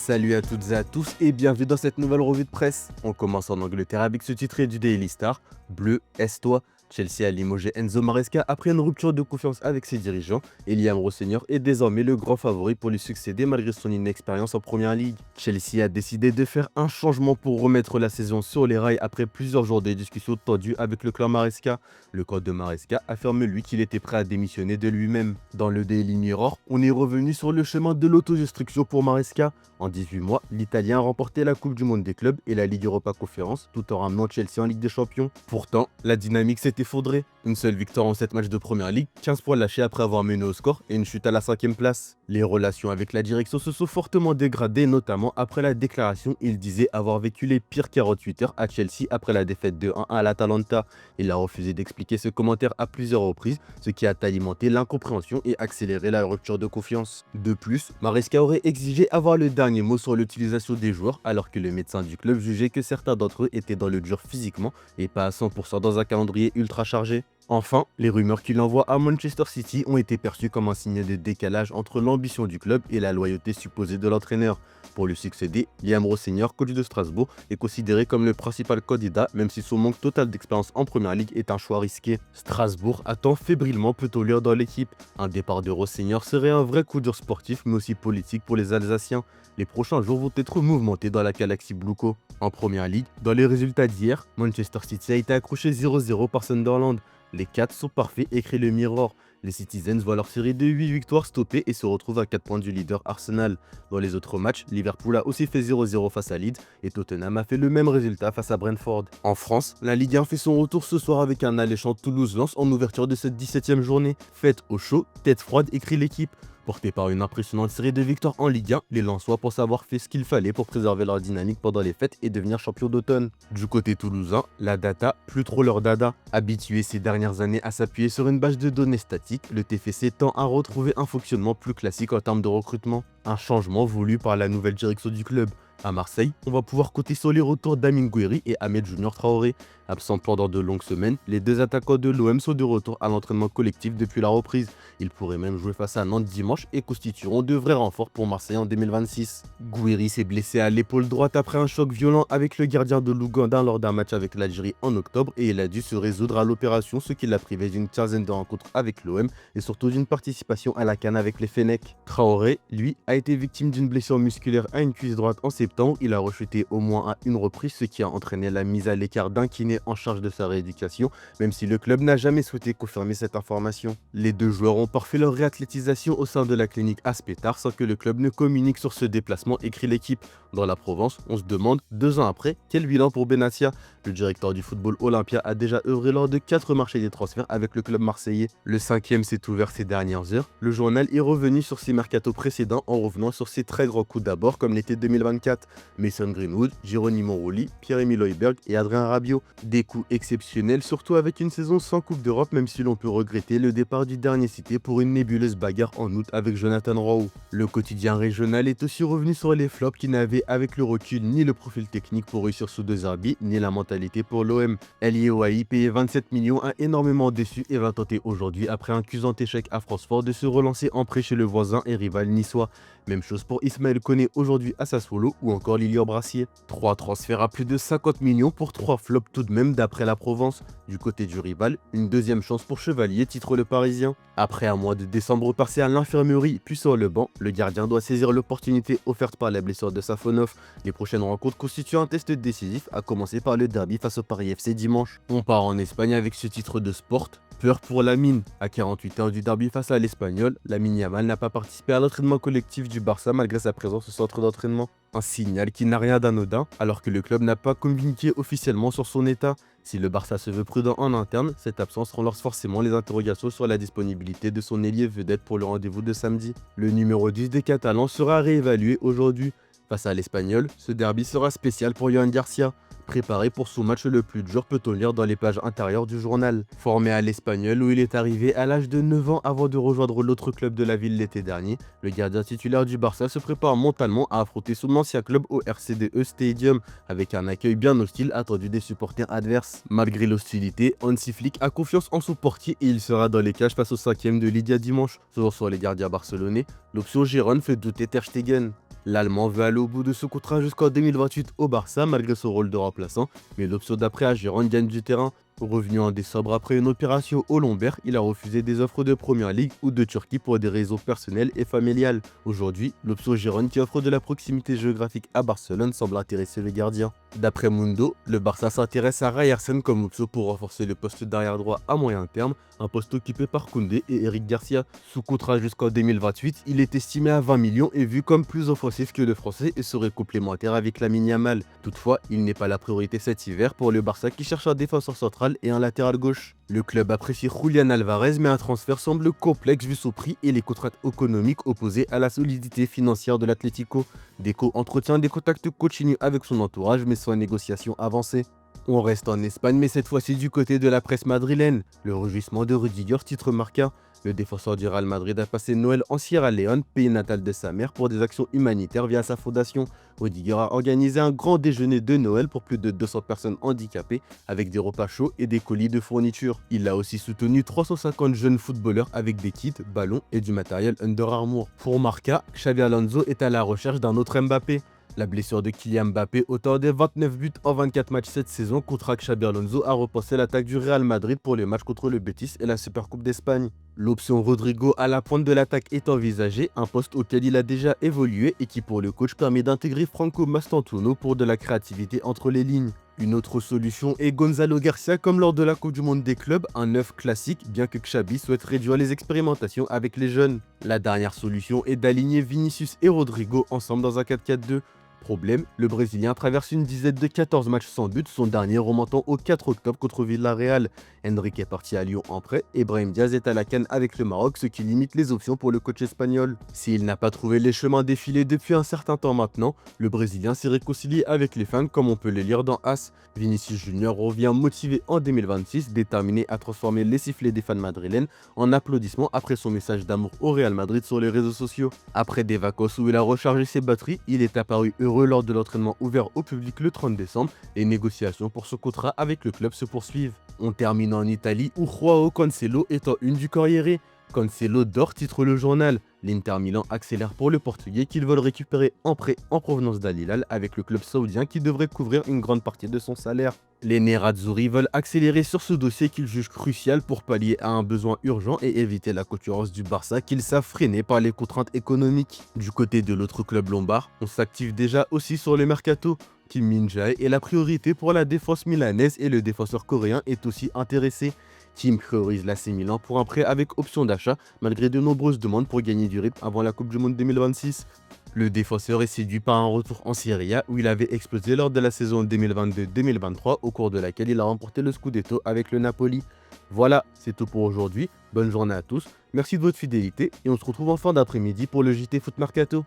Salut à toutes et à tous et bienvenue dans cette nouvelle revue de presse. On commence en Angleterre avec ce titre du Daily Star. Bleu, est-toi? Chelsea a limogé Enzo Maresca après une rupture de confiance avec ses dirigeants et Liam Rosseigneur est désormais le grand favori pour lui succéder malgré son inexpérience en première ligue. Chelsea a décidé de faire un changement pour remettre la saison sur les rails après plusieurs jours de discussions tendues avec le clan Maresca. Le camp de Maresca affirme lui qu'il était prêt à démissionner de lui-même. Dans le Daily Mirror, on est revenu sur le chemin de l'autodestruction pour Maresca. En 18 mois, l'Italien a remporté la Coupe du Monde des clubs et la Ligue Europa Conference tout en ramenant Chelsea en Ligue des Champions. Pourtant, la dynamique s'est effondrée. Une seule victoire en 7 matchs de Première Ligue, 15 points lâchés après avoir mené au score et une chute à la 5e place. Les relations avec la direction se sont fortement dégradées, notamment après la déclaration il disait avoir vécu les pires 48 heures à Chelsea après la défaite de 1-1 à l'Atalanta. Il a refusé d'expliquer ce commentaire à plusieurs reprises, ce qui a alimenté l'incompréhension et accéléré la rupture de confiance. De plus, Maresca aurait exigé avoir le dernier mot sur l'utilisation des joueurs alors que le médecin du club jugeait que certains d'entre eux étaient dans le dur physiquement et pas à 100% dans un calendrier ultra chargé. Enfin, les rumeurs qu'il envoie à Manchester City ont été perçues comme un signe de décalage entre l'ambition du club et la loyauté supposée de l'entraîneur. Pour lui succéder, Liam Rosseigneur, coach de Strasbourg, est considéré comme le principal candidat, même si son manque total d'expérience en première ligue est un choix risqué. Strasbourg attend fébrilement, peut-on lire dans l'équipe. Un départ de Rosseigneur serait un vrai coup dur sportif, mais aussi politique pour les Alsaciens. Les prochains jours vont être mouvementés dans la galaxie Blueco. En première ligue, dans les résultats d'hier, Manchester City a été accroché 0-0 par Sunderland. Les 4 sont parfaits, écrit le Mirror. Les Citizens voient leur série de 8 victoires stoppée et se retrouvent à 4 points du leader Arsenal. Dans les autres matchs, Liverpool a aussi fait 0-0 face à Leeds et Tottenham a fait le même résultat face à Brentford. En France, la Ligue 1 fait son retour ce soir avec un alléchant Toulouse-Lens en ouverture de cette 17e journée. Fête au chaud, tête froide, écrit l'équipe. Porté par une impressionnante série de victoires en Ligue 1, les Lensois pensent avoir fait ce qu'il fallait pour préserver leur dynamique pendant les fêtes et devenir champion d'automne. Du côté toulousain, la data, plus trop leur dada. Habitué ces dernières années à s'appuyer sur une base de données statique, le TFC tend à retrouver un fonctionnement plus classique en termes de recrutement. Un changement voulu par la nouvelle direction du club. À Marseille, on va pouvoir compter sur les retours d'Amine Gouiri et Ahmed Junior Traoré. Absents pendant de longues semaines, les deux attaquants de l'OM sont de retour à l'entraînement collectif depuis la reprise. Ils pourraient même jouer face à Nantes dimanche et constitueront de vrais renforts pour Marseille en 2026. Gouiri s'est blessé à l'épaule droite après un choc violent avec le gardien de l'Ouganda lors d'un match avec l'Algérie en octobre et il a dû se résoudre à l'opération, ce qui l'a privé d'une quinzaine de rencontres avec l'OM et surtout d'une participation à la CAN avec les Fennecs. Traoré, lui, a été victime d'une blessure musculaire à une cuisse droite en septembre. Il a rechuté au moins à une reprise, ce qui a entraîné la mise à l'écart d'un kiné en charge de sa rééducation, même si le club n'a jamais souhaité confirmer cette information. Les deux joueurs ont parfait leur réathlétisation au sein de la clinique Aspetar sans que le club ne communique sur ce déplacement, écrit l'équipe. Dans la Provence, on se demande, 2 ans après, quel bilan pour Benassia? Le directeur du football Olympia a déjà œuvré lors de 4 marchés des transferts avec le club marseillais. Le 5e s'est ouvert ces dernières heures. Le journal est revenu sur ses mercatos précédents en revenant sur ses très grands coups d'abord comme l'été 2024. Mason Greenwood, Geronimo Rulli, Pierre-Emile Højbjerg et Adrien Rabiot. Des coups exceptionnels, surtout avec une saison sans Coupe d'Europe, même si l'on peut regretter le départ du dernier cité pour une nébuleuse bagarre en août avec Jonathan Rowe. Le quotidien régional est aussi revenu sur les flops qui n'avaient avec le recul ni le profil technique pour réussir sous deux Zerbi, ni la mentalité pour l'OM. El Yehoahi, payé 27 millions, a énormément déçu et va tenter aujourd'hui, après un cuisant échec à Francfort, de se relancer en prêt chez le voisin et rival niçois. Même chose pour Ismaël Koné aujourd'hui à Sassuolo ou encore Lilian Brassier. 3 transferts à plus de 50 millions pour 3 flops tout de même d'après la Provence. Du côté du rival, une deuxième chance pour Chevalier, titre le Parisien. Après un mois de décembre passé à l'infirmerie puis sur le banc, le gardien doit saisir l'opportunité offerte par la blessure de Safonov. Les prochaines rencontres constituent un test décisif, à commencer par le derby face au Paris FC dimanche. On part en Espagne avec ce titre de Sport. Peur pour Lamine. À 48 heures du derby face à l'Espagnol, Lamine Yamal n'a pas participé à l'entraînement collectif du Barça malgré sa présence au centre d'entraînement. Un signal qui n'a rien d'anodin alors que le club n'a pas communiqué officiellement sur son état. Si le Barça se veut prudent en interne, cette absence renforce forcément les interrogations sur la disponibilité de son ailier vedette pour le rendez-vous de samedi. Le numéro 10 des Catalans sera réévalué aujourd'hui. Face à l'Espagnol, ce derby sera spécial pour Yohan Garcia. Préparé pour son match le plus dur, peut-on lire dans les pages intérieures du journal. Formé à l'Espagnol où il est arrivé à l'âge de 9 ans avant de rejoindre l'autre club de la ville l'été dernier, le gardien titulaire du Barça se prépare mentalement à affronter son ancien club au RCDE Stadium, avec un accueil bien hostile attendu des supporters adverses. Malgré l'hostilité, Hansi Flick a confiance en son portier et il sera dans les cages face au 5e de Lydia dimanche. Toujours sur les gardiens barcelonais, l'option Giron fait douter Ter Stegen. L'Allemand veut aller au bout de ce contrat jusqu'en 2028 au Barça malgré son rôle de remplaçant, mais l'option d'après à Gironde gagne du terrain. Revenu en décembre après une opération au lombaire, il a refusé des offres de Première Ligue ou de Turquie pour des raisons personnelles et familiales. Aujourd'hui, l'option Gironde qui offre de la proximité géographique à Barcelone semble intéresser le gardien. D'après Mundo, le Barça s'intéresse à Ryerson comme option pour renforcer le poste d'arrière droit à moyen terme, un poste occupé par Koundé et Eric Garcia. Sous contrat jusqu'en 2028, il est estimé à 20 millions et vu comme plus offensif que le français et serait complémentaire avec Lamine Yamal. Toutefois, il n'est pas la priorité cet hiver pour le Barça qui cherche un défenseur central et un latéral gauche. Le club apprécie Julián Alvarez mais un transfert semble complexe vu son prix et les contraintes économiques opposées à la solidité financière de l'Atlético. Deco entretient des contacts continus avec son entourage mais sans négociation avancée. On reste en Espagne mais cette fois-ci du côté de la presse madrilène. Le rugissement de Rudiger titre Marca. Le défenseur du Real Madrid a passé Noël en Sierra Leone, pays natal de sa mère, pour des actions humanitaires via sa fondation. Rudiger a organisé un grand déjeuner de Noël pour plus de 200 personnes handicapées avec des repas chauds et des colis de fournitures. Il a aussi soutenu 350 jeunes footballeurs avec des kits, ballons et du matériel Under Armour. Pour Marca, Xabi Alonso est à la recherche d'un autre Mbappé. La blessure de Kylian Mbappé, auteur des 29 buts en 24 matchs cette saison, contraint Xabi Alonso à repenser l'attaque du Real Madrid pour les matchs contre le Betis et la Supercoupe d'Espagne. L'option Rodrigo à la pointe de l'attaque est envisagée, un poste auquel il a déjà évolué et qui pour le coach permet d'intégrer Franco Mastantuono pour de la créativité entre les lignes. Une autre solution est Gonzalo Garcia comme lors de la Coupe du Monde des clubs, un neuf classique bien que Xabi souhaite réduire les expérimentations avec les jeunes. La dernière solution est d'aligner Vinicius et Rodrigo ensemble dans un 4-4-2. Problème, le Brésilien traverse une dizaine de 14 matchs sans but, son dernier remontant au 4 octobre contre Villarreal. Henrik est parti à Lyon en prêt et Brahim Diaz est à la canne avec le Maroc, ce qui limite les options pour le coach espagnol. S'il n'a pas trouvé les chemins défilés depuis un certain temps maintenant, le Brésilien s'est réconcilié avec les fans comme on peut le lire dans AS. Vinicius Junior revient motivé en 2026, déterminé à transformer les sifflets des fans madrilènes en applaudissements après son message d'amour au Real Madrid sur les réseaux sociaux. Après des vacances où il a rechargé ses batteries, il est apparu heureux lors de l'entraînement ouvert au public le 30 décembre. Les négociations pour ce contrat avec le club se poursuivent. On termine en Italie où Joao Cancelo est en une du Corriere. Cancelo dort, titre le journal. L'Inter Milan accélère pour le Portugais qu'ils veulent récupérer en prêt en provenance d'Al Hilal avec le club saoudien qui devrait couvrir une grande partie de son salaire. Les Nerazzurri veulent accélérer sur ce dossier qu'ils jugent crucial pour pallier à un besoin urgent et éviter la concurrence du Barça qu'ils savent freiner par les contraintes économiques. Du côté de l'autre club lombard, on s'active déjà aussi sur le mercato. Kim Min-jae est la priorité pour la défense milanaise et le défenseur coréen est aussi intéressé. Kim priorise l'AC Milan pour un prêt avec option d'achat malgré de nombreuses demandes pour gagner du rythme avant la Coupe du Monde 2026. Le défenseur est séduit par un retour en Serie A où il avait explosé lors de la saison 2022-2023 au cours de laquelle il a remporté le Scudetto avec le Napoli. Voilà, c'est tout pour aujourd'hui. Bonne journée à tous, merci de votre fidélité et on se retrouve en fin d'après-midi pour le JT Foot Mercato.